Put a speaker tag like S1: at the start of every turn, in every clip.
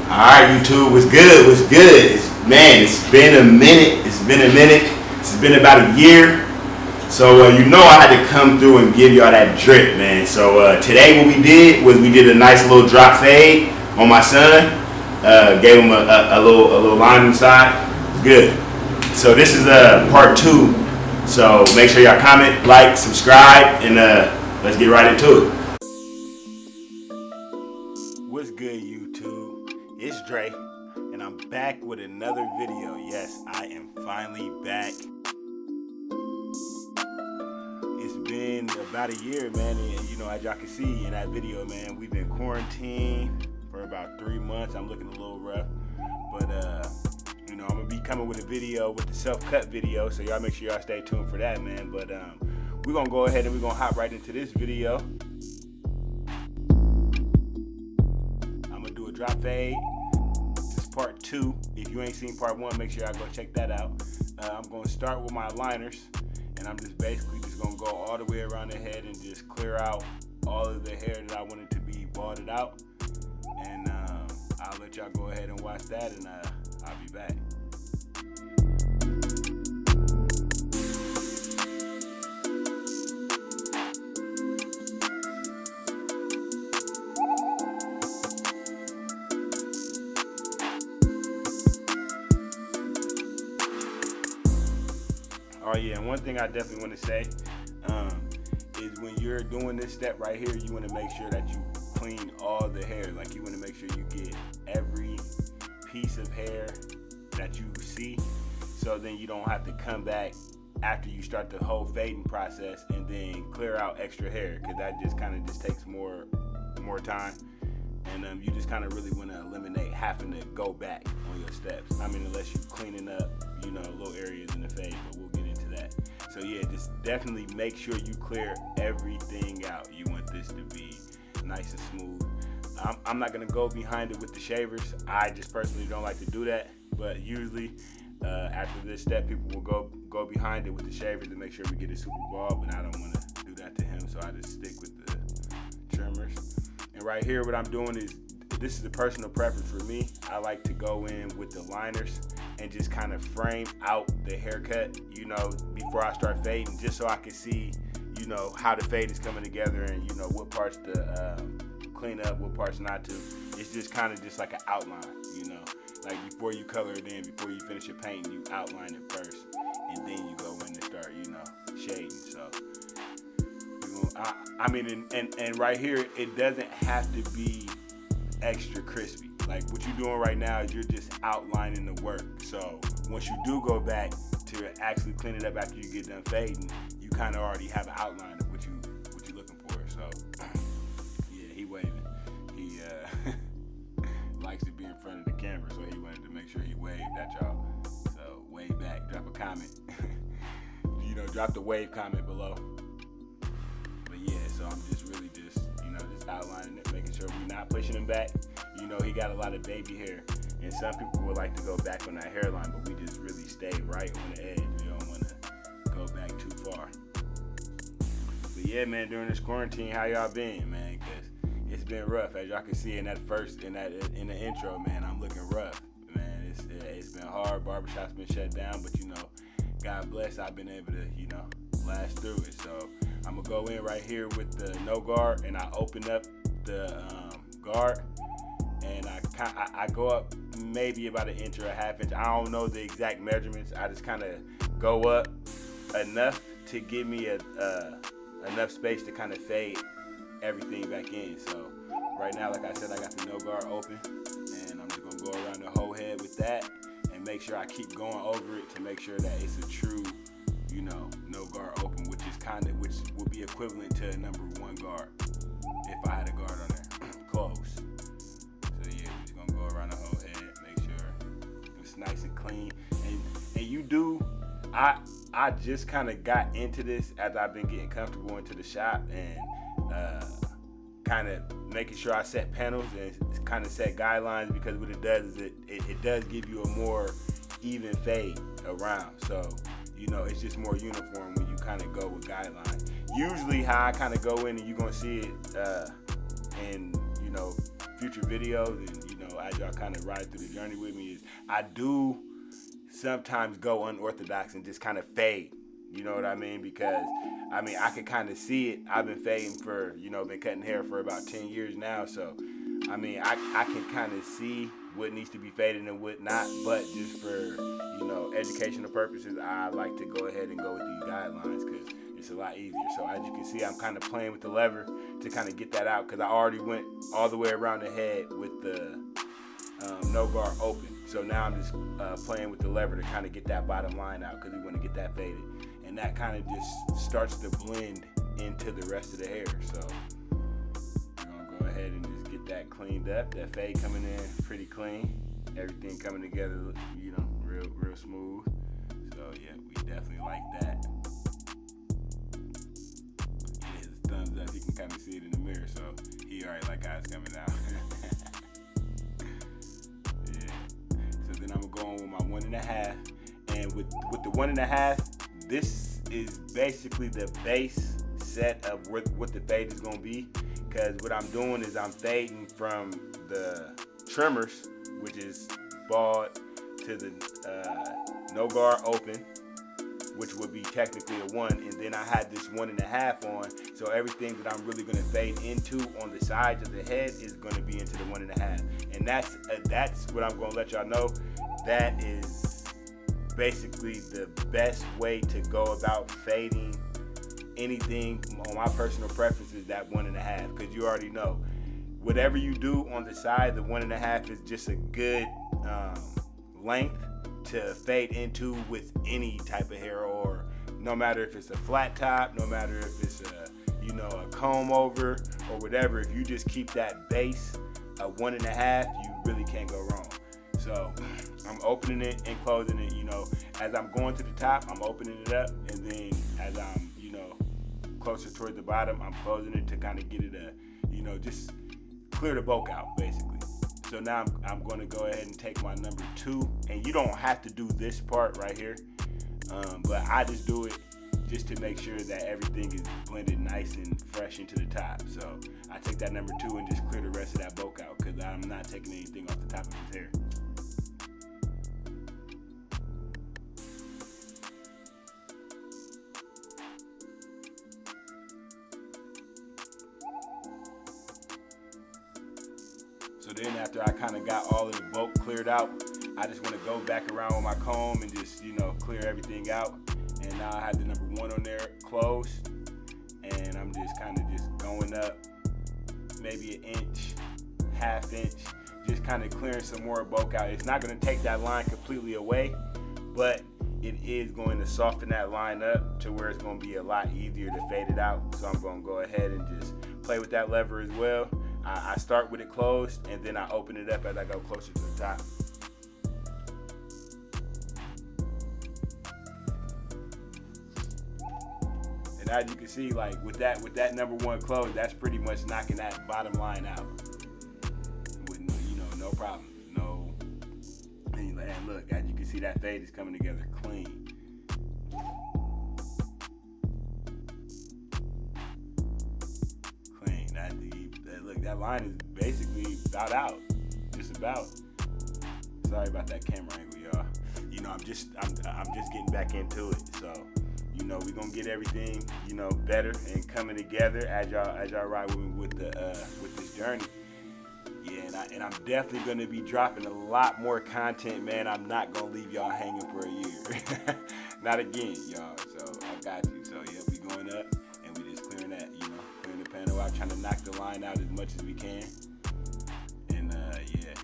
S1: Alright, YouTube, what's good? What's good? It's been a minute. It's been about a year. So, you know I had to come through and give y'all that drip, man. So, today what we did was we did a nice little drop fade on my son. Gave him a little line inside. It's good. So, this is part 2. So, make sure y'all comment, like, subscribe, and let's get right into it. What's good, YouTube? It's Drae, and I'm back with another video. Yes, I am finally back. It's been about a year, man, and you know, as y'all can see in that video, man, we've been quarantined for about 3 months. I'm looking a little rough, but you know, I'm gonna be coming with a video with the self-cut video, so y'all make sure y'all stay tuned for that, man. But we're gonna go ahead and we're gonna hop right into this video. Drop fade. This is part 2. If you ain't seen part 1, make sure y'all go check that out. I'm going to start with my liners, and I'm just basically just going to go all the way around the head and just clear out all of the hair that I wanted to be balded out. And I'll let y'all go ahead and watch that, and I'll be back. Oh yeah, and one thing I definitely want to say is when you're doing this step right here, you want to make sure that you clean all the hair. Like, you want to make sure you get every piece of hair that you see, so then you don't have to come back after you start the whole fading process and then clear out extra hair, because that just kind of just takes more time. And you just kind of really want to eliminate having to go back on your steps. I mean, unless you're cleaning up, you know, little areas in the fade, but we'll get into that. So yeah, just definitely make sure you clear everything out. You want this to be nice and smooth. I'm not gonna go behind it with the shavers. I just personally don't like to do that, but usually after this step, people will go behind it with the shavers to make sure we get it super bald, but I don't want to do that to him, so I just stick with the trimmers. And right here, what I'm doing is, this is a personal preference for me. I like to go in with the liners and just kind of frame out the haircut, you know, before I start fading, just so I can see, you know, how the fade is coming together and, you know, what parts to clean up, what parts not to. It's just kind of just like an outline, you know. Like, before you color it in, before you finish your painting, you outline it first, and then you go in and start, you know, shading. So I mean, and right here, it doesn't have to be extra crispy. Like, what you're doing right now is you're just outlining the work. So once you do go back to actually clean it up after you get done fading, you kind of already have an outline of what you're looking for. So yeah, he waving. He likes to be in front of the camera, so he wanted to make sure he waved at y'all. So wave back, drop a comment. You know, drop the wave comment below. Yeah, so I'm just really just outlining it, making sure we're not pushing him back. You know, he got a lot of baby hair, and some people would like to go back on that hairline, but we just really stay right on the edge. We don't want to go back too far. But yeah, man, during this quarantine, how y'all been, man? Because it's been rough. As y'all can see in the intro, man, I'm looking rough, man. It's been hard. Barbershop's been shut down, but you know, God bless, I've been able to, you know, last through it. So I'm gonna go in right here with the no guard, and I open up the guard, and I go up maybe about 1 inch or a ½ inch. I don't know the exact measurements. I just kind of go up enough to give me enough space to kind of fade everything back in. So right now, like I said, I got the no guard open, and I'm just gonna go around the whole head with that, and make sure I keep going over it to make sure that it's a true, you know, no guard open, which would be equivalent to a number 1 guard if I had a guard on there closed. So yeah, we're just gonna go around the whole head, make sure it's nice and clean. And you do, I just kind of got into this as I've been getting comfortable into the shop, and kind of making sure I set panels and kind of set guidelines, because what it does is it does give you a more even fade around. So, you know, it's just more uniform when you kind of go with guidelines. Usually how I kind of go in, and you're going to see it in, you know, future videos, and, you know, as y'all kind of ride through the journey with me, is I do sometimes go unorthodox and just kind of fade. You know what I mean? Because I mean I can kind of see it. I've been fading for, been cutting hair for about 10 years now. So I mean I can kind of see what needs to be faded and what not. But just for, educational purposes, I like to go ahead and go with these guidelines because it's a lot easier. So as you can see, I'm kind of playing with the lever to kind of get that out because I already went all the way around the head with the no guard open. So now I'm just playing with the lever to kind of get that bottom line out because we want to get that faded. And that kind of just starts to blend into the rest of the hair. So we're going to go ahead and just get that cleaned up. That fade coming in pretty clean. Everything coming together, real smooth. So yeah, we definitely like that. Yeah, his thumbs up. He can kind of see it in the mirror. So he already like how it's coming out. Then I'm gonna go on with my 1.5, and with the 1.5, this is basically the base set of what the fade is gonna be. Because what I'm doing is I'm fading from the trimmers, which is bald, to the no guard open, which would be technically a 1, and then I had this 1.5 on. So everything that I'm really gonna fade into on the sides of the head is gonna be into the 1.5, and that's what I'm gonna let y'all know. That is basically the best way to go about fading anything. On my personal preference is that 1.5, because you already know whatever you do on the side, the 1.5 is just a good length to fade into with any type of hair, or no matter if it's a flat top, no matter if it's a comb over or whatever. If you just keep that base at 1.5, you really can't go wrong. So I'm opening it and closing it. As I'm going to the top, I'm opening it up, and then as I'm closer toward the bottom, I'm closing it to kind of get it just clear the bulk out basically. So now I'm going to go ahead and take my number 2, and you don't have to do this part right here, but I just do it just to make sure that everything is blended nice and fresh into the top. So I take that number 2 and just clear the rest of that bulk out because I'm not taking anything off the top of his hair. So then after I kind of got all of the bulk cleared out, I just want to go back around with my comb and just, clear everything out. And now I have the number 1 on there closed. And I'm just kind of just going up maybe an inch, half inch, just kind of clearing some more bulk out. It's not going to take that line completely away, but it is going to soften that line up to where it's going to be a lot easier to fade it out. So I'm going to go ahead and just play with that lever as well. I start with it closed, and then I open it up as I go closer to the top. And as you can see, like with that number 1 closed, that's pretty much knocking that bottom line out with no problem. No, and look, as you can see, that fade is coming together clean. That line is basically about out, just about. Sorry about that camera angle, y'all. I'm just getting back into it. So, we're gonna get everything, better and coming together as y'all ride with me with this journey. Yeah, and I'm definitely gonna be dropping a lot more content, man. I'm not gonna leave y'all hanging for a year. Not again, y'all. So I got you. So yeah, we going up and we just clearing that, clearing the panel out, trying to knock the line out as much as we can. And yeah,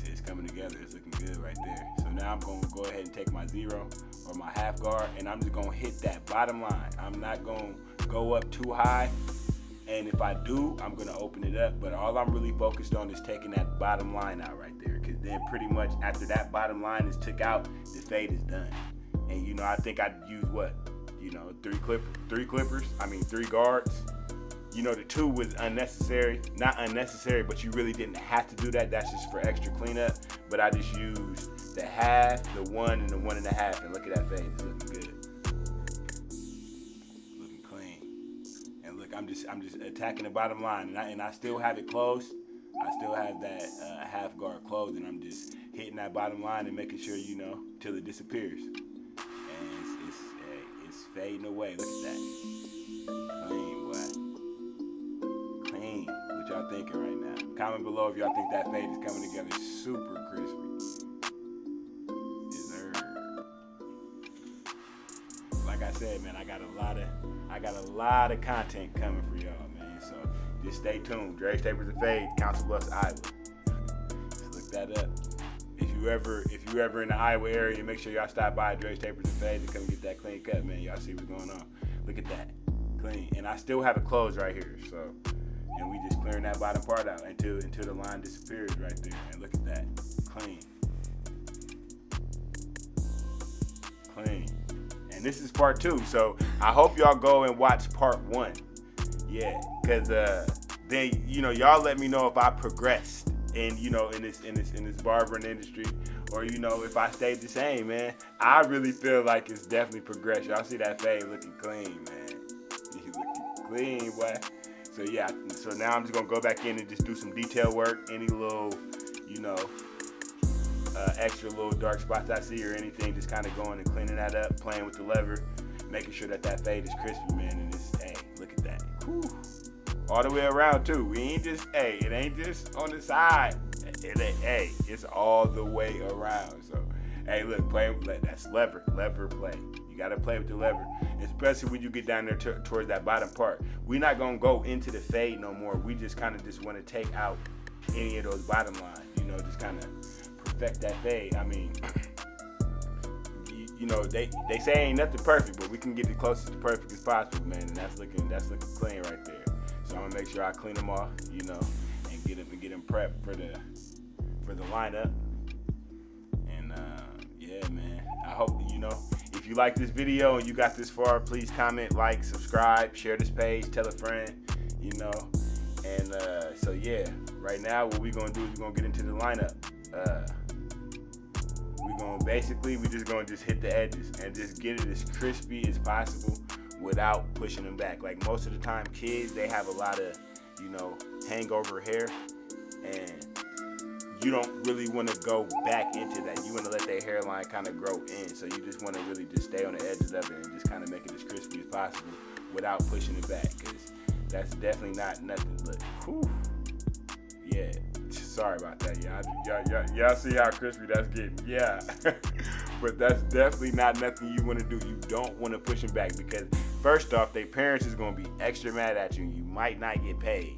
S1: it's coming together. It's looking good right there. So now I'm gonna go ahead and take my 0 or my half guard, and I'm just gonna hit that bottom line. I'm not gonna go up too high. And if I do, I'm gonna open it up. But all I'm really focused on is taking that bottom line out right there. Cause then pretty much after that bottom line is took out, the fade is done. And I think I'd use what? 3 guards. The 2 was unnecessary. Not unnecessary, but you really didn't have to do that. That's just for extra cleanup. But I just used the half, the 1, and the 1.5. And look at that fade. It's looking good. I'm just attacking the bottom line, and I still have it closed. I still have that half guard closed, and I'm just hitting that bottom line and making sure, you know, till it disappears. And it's fading away. Look at that. Clean, boy. Clean. What y'all thinking right now? Comment below if y'all think that fade is coming together super crispy. Yes, sir. Like I said, man, I got a lot of content coming for y'all, man. So just stay tuned. Draes, Taperz, and Fade, Council Bluffs, Iowa. Just look that up. If you ever in the Iowa area, make sure y'all stop by Draes, Taperz, and Fade and come get that clean cut, man. Y'all see what's going on. Look at that. Clean. And I still have it closed right here. So, and we just clearing that bottom part out until the line disappears right there. And look at that. Clean. Clean. And this is part 2. So I hope y'all go and watch part 1. Yeah, because then, you know, y'all let me know if I progressed in, you know, in this barbering industry, or, you know, if I stayed the same, man. I really feel like it's definitely progressed. Y'all see that fade looking clean, man. You looking clean, boy. So yeah, so now I'm just gonna go back in and just do some detail work. Any little, you know, extra little dark spots I see or anything, just kind of going and cleaning that up, playing with the lever, making sure that fade is crispy, man. And it's, hey, look at that. Whew. All the way around too. We ain't just, hey, it ain't just on the side. Hey, it's all the way around. So, hey, look, that's lever play. You gotta play with the lever, especially when you get down there towards that bottom part. We're not gonna go into the fade no more. We just kind of just want to take out any of those bottom lines. You know, just kind of perfect that fade. I mean, you know, they say ain't nothing perfect, but we can get the closest to perfect as possible, man. And that's looking clean right there. So I'm gonna make sure I clean them off, you know, and get them prepped for the lineup. And yeah, man. I hope, you know, if you like this video and you got this far, please comment, like, subscribe, share this page, tell a friend, you know. And so yeah, right now what we're gonna do is we're gonna get into the lineup. We just gonna hit the edges and just get it as crispy as possible without pushing them back. Like most of the time, kids, they have a lot of, you know, hangover hair, and you don't really want to go back into that. You want to let their hairline kind of grow in. So you just want to really just stay on the edges of it and just kind of make it as crispy as possible without pushing it back, because that's definitely not nothing. Look, whew. Yeah, sorry about that. Y'all see how crispy that's getting. Yeah, but that's definitely not nothing you want to do. You don't want to push them back, because first off, their parents is going to be extra mad at you, and you might not get paid.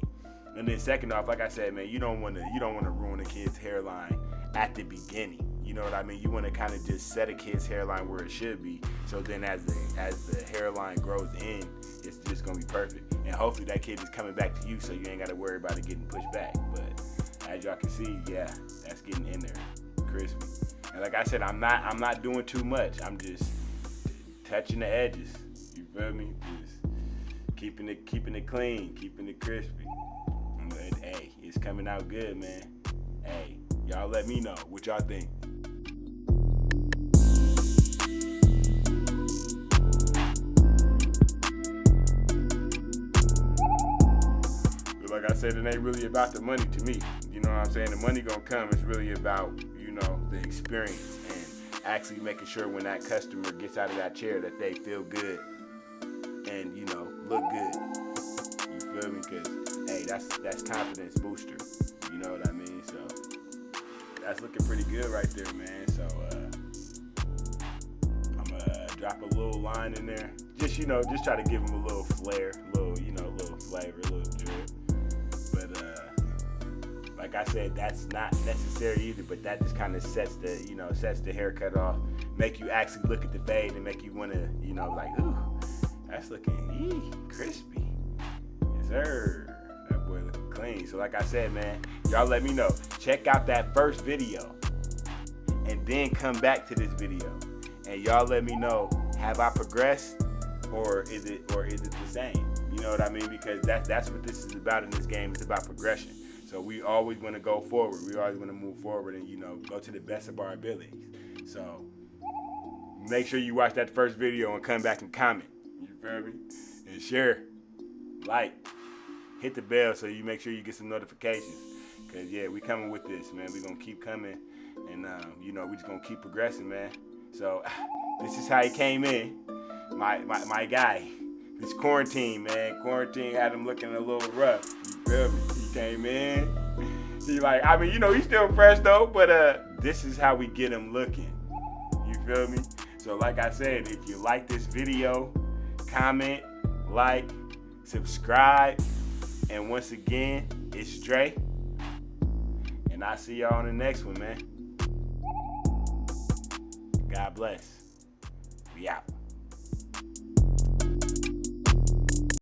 S1: And then second off, like I said, man, you don't want to ruin a kid's hairline at the beginning. You know what I mean? You want to kind of just set a kid's hairline where it should be. So then as the hairline grows in, it's just gonna be perfect. And hopefully that kid is coming back to you, so you ain't got to worry about it getting pushed back. But as y'all can see, yeah, that's getting in there, crispy. And like I said, I'm not doing too much. I'm just touching the edges. You feel me? Just keeping it clean, keeping it crispy. And hey, it's coming out good, man. Hey, y'all let me know what y'all think. But like I said, it ain't really about the money to me. You know what I'm saying? The money gonna come. It's really about, you know, the experience and actually making sure when that customer gets out of that chair that they feel good and, you know, look good. You feel me? Because hey, that's confidence booster. You know what I mean? So that's looking pretty good right there, man. So I'm gonna drop a little line in there. Just, you know, just try to give them a little flair, little flavor, a little drip. But like I said, that's not necessary either. But that just kind of sets the haircut off, make you actually look at the fade and make you want to, you know, like, ooh, that's looking crispy. Yes, sir. That boy looking clean. So like I said, man, y'all let me know. Check out that first video and then come back to this video. And y'all let me know, have I progressed or is it the same? You know what I mean? Because that's what this is about in this game. It's about progression. So we always want to go forward. We always want to move forward and, you know, go to the best of our abilities. So make sure you watch that first video and come back and comment. You feel me? And share, like, hit the bell so you make sure you get some notifications. Cause yeah, we coming with this, man. We gonna keep coming, and you know, we just gonna keep progressing, man. So this is how he came in, my guy. This quarantine, man. Quarantine had him looking a little rough. You feel me? He came in. He like, I mean, you know, he's still fresh though, but this is how we get him looking. You feel me? So like I said, if you like this video, comment, like, subscribe, and once again, it's Drae, and I'll see y'all on the next one, man. God bless. We out.